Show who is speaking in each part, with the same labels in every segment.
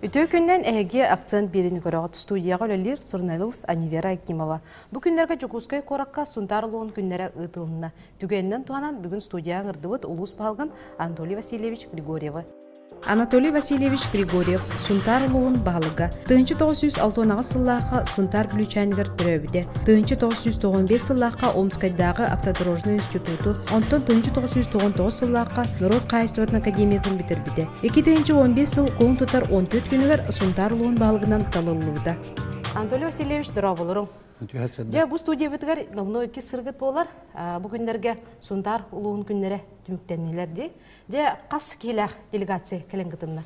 Speaker 1: Ütü günden ehege akцент birini көрөгөт студияга өлелер журналист Анивера Акимова. Бу күннәргә Жукускай коракка сунтарлыгын күннәре ытылына. Түгәннән туганан бүгүн студияга ырдыбыт улус балган Анатолий Васильевич Григорьев. Анатолий Васильевич Григорьев сунтарлыгын балыга 1906 сыллакка сунтар бүлүчәнгер төрөбүдө. 1995 сыллакка Омскайдагы автодорожный институту, онтон 1999 сыллакка Народ кайыстыратын академиясын битербиде. 2015 сыл кон тутар 14 күнігер сунтарлыгын балыгынан талылыда. Анатолий Васильевич, дұрабылырың. Жа, бұл студия бітігер, номно 2 сырғыт болар. Бұл күндерге сунтар ұлығын күндері түміктенелерді. Жа, қас кейләқ делегация кәлін қытынна?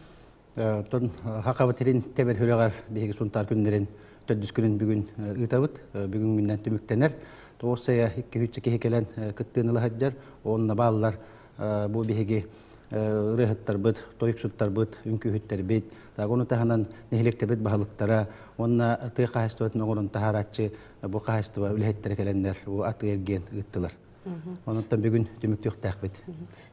Speaker 2: Тон хақабатерин темір хөліғар бейгі сунтар күндерін төддіс күнін бүгін ұйтабыт, бүгін күннен түміктенер. Тоғырсая 2-3 кекелен күттіңілі хаджар, онына балылар бұл бейгі рыхаттар бит, тойксуттар бит, үнкүһүттер бит. Тагону таханан нехилектер бит бахалыктара, онна ты кахастыбытын оңорун тахарачы, бу кахастыба үлехеттер келендер, бу аты эрген ыттылар. Онуттан бүгүн түмүктүк тахбит.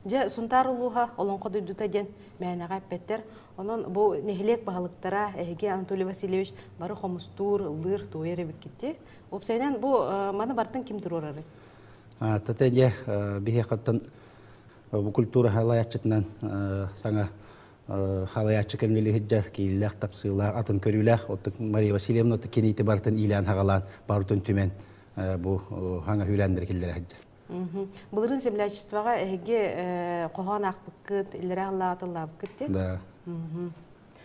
Speaker 1: Же сунтар улуха олонко дүйдүтэ ден мээнага эппеттер. Онон бу нехилек бахалыктара эге Анатолий Васильевич бары хомустур, ылдыр, туйер эбиккитти. Опсайнан бу маны бартын ким турурары?
Speaker 2: Татеге бихе каттан bu kultura halayatçıtından sana halayatçı kelmeli hiccar kiyillak tapsıyla atın körüylak otuk Maria Vasilyevna otuk keni itibartın ilan hagalan barutun tümen bu hanga hülendir killere hiccar.
Speaker 1: Bulurun zemlячествоға эге qoğan akbıkkıt, illere Allah'atıllah bıkkıt
Speaker 2: Da.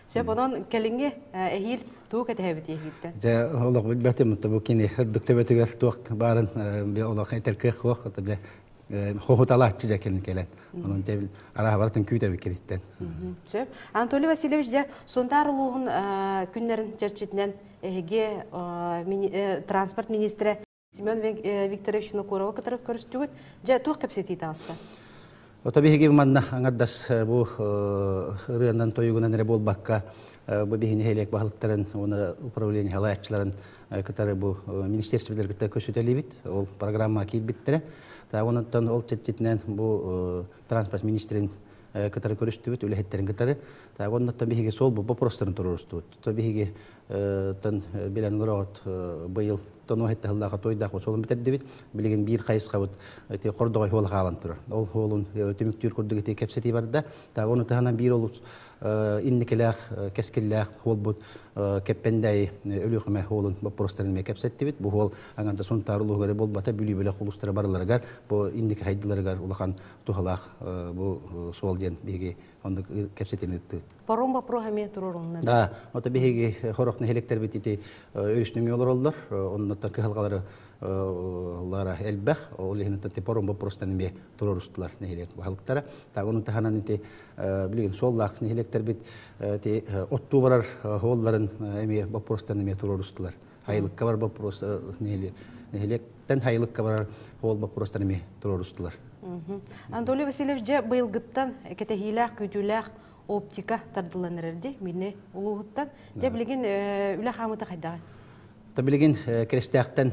Speaker 1: Söp onun kelinge ehil tuğuk etehebit ehilden.
Speaker 2: Ja, Allah bilbetim bu keni hırdık töbetüger tuğuk barın bir Allah etelkık vaqt ja Hohutalatçı jakelin kelen. Onun tebil ara bartın küyde bikiritten.
Speaker 1: Söp. Anatoliy Vasilyevich ja sontarluğun günlerin çerçetinden ege transport ministri Semyon Viktorovich Nokurova katara körüstügüt ja tuğ kapseti taasta.
Speaker 2: O tabii hege manna angaddas bu rıyandan toyugunan nere bolbakka bu bihini helek bahalıkların ona upravleniya halayatçıların katara bu ministerstveler katara köşütelibit ol programma kilbittere. Ta ondan ol çetçetinden bu transport ministerin katara körüstügüt ülehetlerin katara. Ta ondan tabii hege sol bu prostların tururustut. Tabii hege tan bilen rahat bu yıl Тону хетте халлага тойдак солун битердибит билеген бир кайыска те кордогой хол калан тур. Ол холун түмүктүр көрдүгү те кепсети барда. Та ону таханан бир олус инникелах кескеллах хол бут кеппендей өлүхме холун бу простерин ме кепсеттибит. Бу хол аңанда сунтарлуу көре болбата бүлү беле кулустара барларга бу инник хайдыларга улахан тухалах бу сол ден биги онда кепсетин иттибит.
Speaker 1: Паромба программе турурунна.
Speaker 2: Да, ота биги хорокны хелектер битити өрүшнүң олорлор. Ondan kıhalgaları Lara elbэх, o lehine tante porum bu prostan bir tururustlar nehilik bahalıklara. Ta onun tahanan ite bilgin sollak nehilikler bit te ottubarar holların emi bu prostan bir tururustlar. Haylık kavar bu prostan nehilikten haylık kavar hol bu prostan bir tururustlar.
Speaker 1: Anatoliy Vasilyevich ja bıyılgıttan ketehilak kütülak optika tardılanırdı. Mine uluğuttan ja bilgin üle hamıta kaydağı.
Speaker 2: Tabilegin kristiyaktan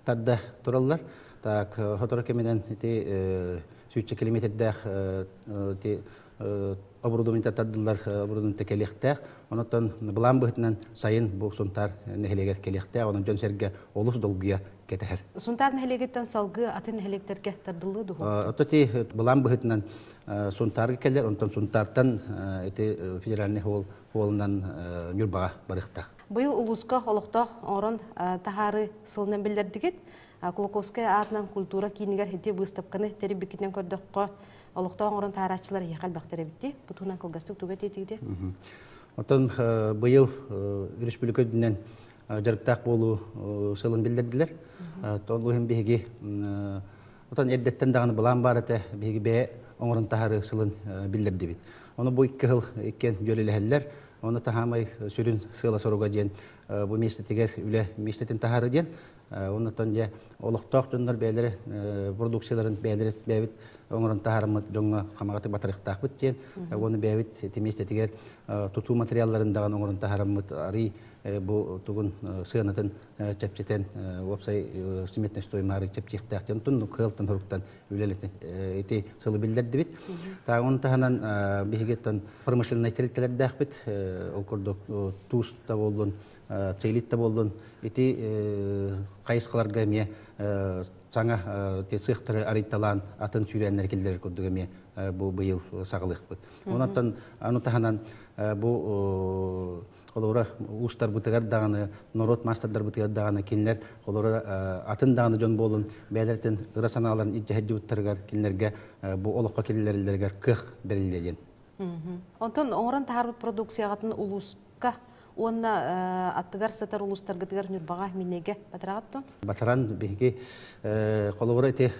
Speaker 2: tarda turallar. Tak hotora kemiden iti 3 kilometrede iti оборудование таддылар оборудование келехтә. Ондан булан бытынан сайын бу сунтар нехелегет келехтә. Онан жон серге олус долгыя кетер.
Speaker 1: Сунтар нехелегеттен салгы атын нехелектерге таддылы ду.
Speaker 2: Отти булан бытынан сунтар келер. Ондан сунтартан ити федеральный холынан мюрбага барыхта.
Speaker 1: Быйыл улуска олохта орон тахары сылнан билдердигит. Кулаковская атынан культура кинигер хити выставканы терибикитен көрдөккө олохта орон тарачылар яхал бактары битти. Бутунан кылгастык туга тетигди.
Speaker 2: Отон быйыл республикадынан жарыктак болуу сылын билдердилер. Толуһун биги отон эддеттен дагы булан бар эте биги бе оңорун тахары сылын билдерди бит. Оны бу 2 жыл экен жөлелелер. Оны тахамай сүрүн сыла соруга ден бу местетиге үле местетин тахары ден. Оны тонja олокток жондар бээлери продукцияларын бээлери бебит оңорун тахарымы жоңга камагаты батырыктак бит ден. Оны бебит местетиге тутуу материалларын дагы оңорун тахарымы ари бу тугун сыанатын чепчетен вопсай симетнес тоймары чепчехтактен тун кылтын хоруктан үлелет эти сылы билдерди бит. Та он таханан бигеттен промышленный территориялар бит, окурдук туста болдун, цейлитта болдун, эти кайсыларга ме жаңа тесихтары ариталан атын сүйрәннәр килдер күрдүгеме бу быйыл сагылык бит. Онаттан аны таханан бу олора устар бутыгар даганы народ мастардар бутыгар даганы кинлер олора атын даганы жон болун бәлертен ырасаналарын иҗһәҗи буттаргар кинлерге бу олокка киллерлерге кых берилген.
Speaker 1: Онтон оңран тахарбыт продукциягатын улуска онна аттыгар сатар улустарга тыгар нүрбага минеге батырагатты.
Speaker 2: Батаран биги колора те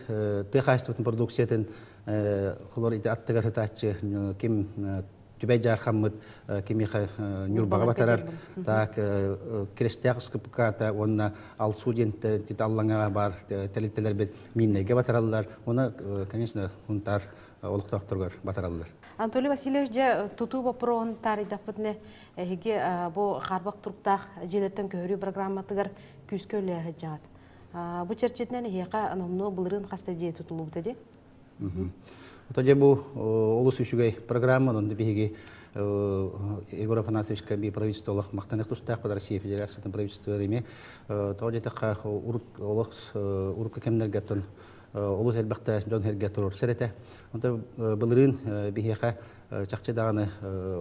Speaker 2: техастын продукциятын колора ите аттыгар сатачы ким түбәй жархаммыт кимиха нүрбага батарар так крестяк скыпката онна ал студент титаллаңа бар телителер бит минеге батараллар. Оны конечно унтар олуктактыргар батараллар.
Speaker 1: Анатолий Васильевич же туту вопрон таридапытне эге бу харбак туруктак желертен көрүү программатыгар күскөлө жаат. Бу черчетнен хека аномно булырын хаста же тутулуп деди.
Speaker 2: Отже бу олус үшүгөй программанын биги Егор Афанасьевич Камби правительстволық мақтанық тұстақ под Россия Федерацияның правительство реме тоғжеті қа урық кемнерге тон олус әлбақта жон херге тұрыр сәреті. Онда бұлырын бігеға чақчы дағаны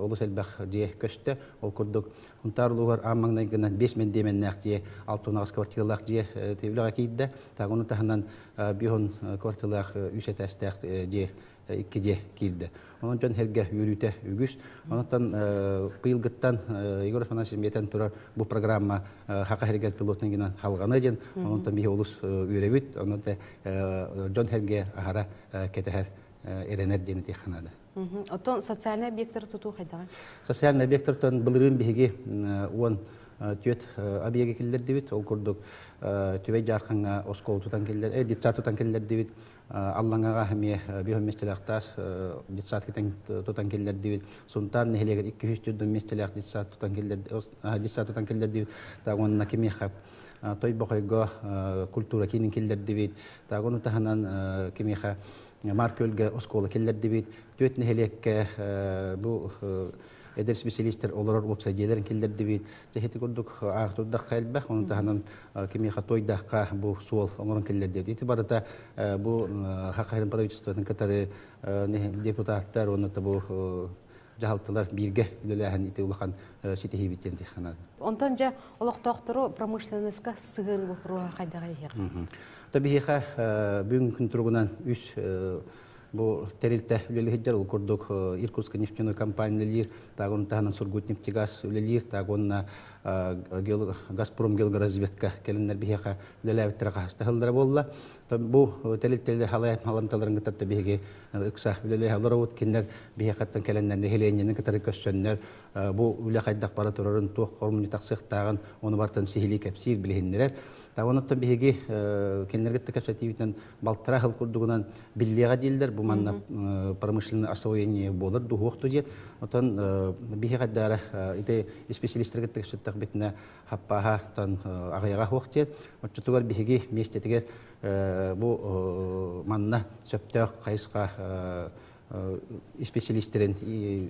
Speaker 2: олус әлбақ же көшті. Ол күрдік ұнтарлығар аммаңнай гынан 5 мен деменнәқ же 6 квартиралақ же тевліға кейді. Тағыны тағынан бейхін квартиралақ үшет әстәқ же 2 же кейді. Onun için herge yürüte ügüs. Ondan kıyılgıttan Igor Afanasyevich meten turar bu programma haka herge pilotun giden halgana için. Ondan bir olus ürebüt. Ondan John herge ahara keteher erener ceneti xanada.
Speaker 1: Ondan sosyal obyektler tutu haydağı?
Speaker 2: Sosyal obyektlerden bilirəm bihigi on tüet abiyege killer divit. Ol kurduk tüvey jarxanga oskol tutan killer, ditsat tutan killer divit. Allah'ına hamiye bihom mestelaktas ditsat kiten tutan killer divit. Suntar nehleger 200 tüdün mestelak ditsat tutan killer divit. Tağın nakimi xap. Toy boyga kultura kinin killer divit. Tağın utahanan kimi xa markölge oskola killer divit. Tüet nehlek bu eder spesialistler olarak websaytlerin killer divit. Ceheti kurduk ağırda xelbah onun tahanan kimi xatoyda bu sual onların killer divit. İtibarata bu haqayın правительствоның katары депутаттар оны bu jahaltılar birge ilələhän iti ulaqan sitehi bitten dixanad.
Speaker 1: Ondan ja olaqtaqtırı pромышленностька сыгыр вопрога хайдаға ехек.
Speaker 2: Табиха бүгін күн тұрғынан үш bu terilte ülelihicler ol kurduk Irkutsk nefтяной компаниялар тагон таханан Сургутнефтегаз ülelир тагонна Газпром геологоразведка келеннер бихеха ülеләветтер хастахылдары болла. Бу терилтелер халамталарын гытып бихеге ыкса ülеле халарот киндер бихехаттан келеннер хеленнен катары көссөннер бу үле кайдак бара турарын тук хормуни таксыктаган оны бартан сихили кепсир билһиннер. Тагонаттан бихеге киндерге таксативитен балтара хыл курдугунан биллега дилдер бу манна промышленное освоение болар духукту жет. Отан бихегадара ите специалисттер таксаттак битне хаппаха тан агаяга хуктет. Отчутугар бихеге местетигер бу манна сөптөк кайыска специалисттерин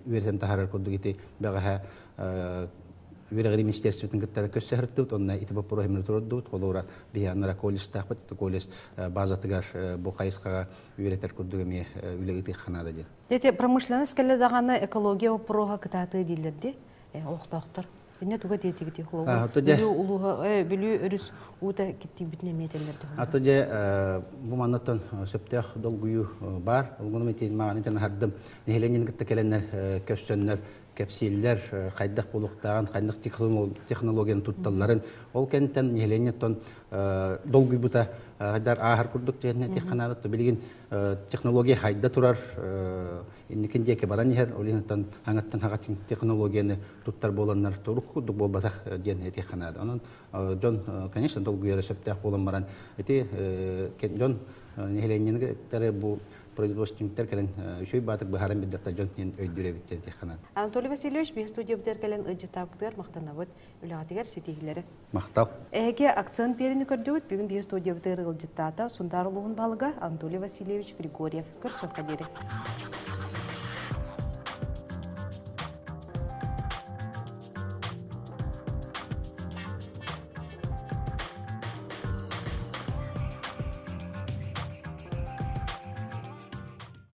Speaker 2: үертен тахарар курдугите багаха Верагри министерствотың кыттары көссәрттүт, онна итибап проемны турдут, колора бияннара колледж тахпат, колледж базатыгар бу кайыскага үйрәтер күрдүгеме үлегити ханада ден.
Speaker 1: Эти промышленность келе даганы экология вопрога кытаты дилдерди. Оқтактар. Бинне туга детигити хлоо. Билүү улуга билүү өрүс ута китти битне метелерди.
Speaker 2: Атоже бу маннаттан сөптөх долгую бар. Олгону метин маган интерн хардым. Нехеленин кытта келеннер көссөннөр кепсиллер кайдак булуктаган кайдак технологияны тутталларын ол кенттен нехеленеттон долгуй бута хайдар ахар курдук жenne технология билген технология хайда турар инникен жеке баран хер олинтан аңаттан хагатын технологияны туттар боланнар турукудук болбасак жenne технология анан жон конечно долгуй сөптөх болан баран эти жон нехеленин таре бу производственниктер келен үшөй батыр бахаран биддата жон ен өйдүрө биттен теханат.
Speaker 1: Анатолий Васильевич бир студия битергелен ыжытаптыр мактанабыт үлөгатыгер сетигилери.
Speaker 2: Мактал.
Speaker 1: Эге акцент берини көрдөбүт бүгүн бир студия битер ылжытата сундарлыгын балыга Анатолий Васильевич Григорьев көрсөткө берет.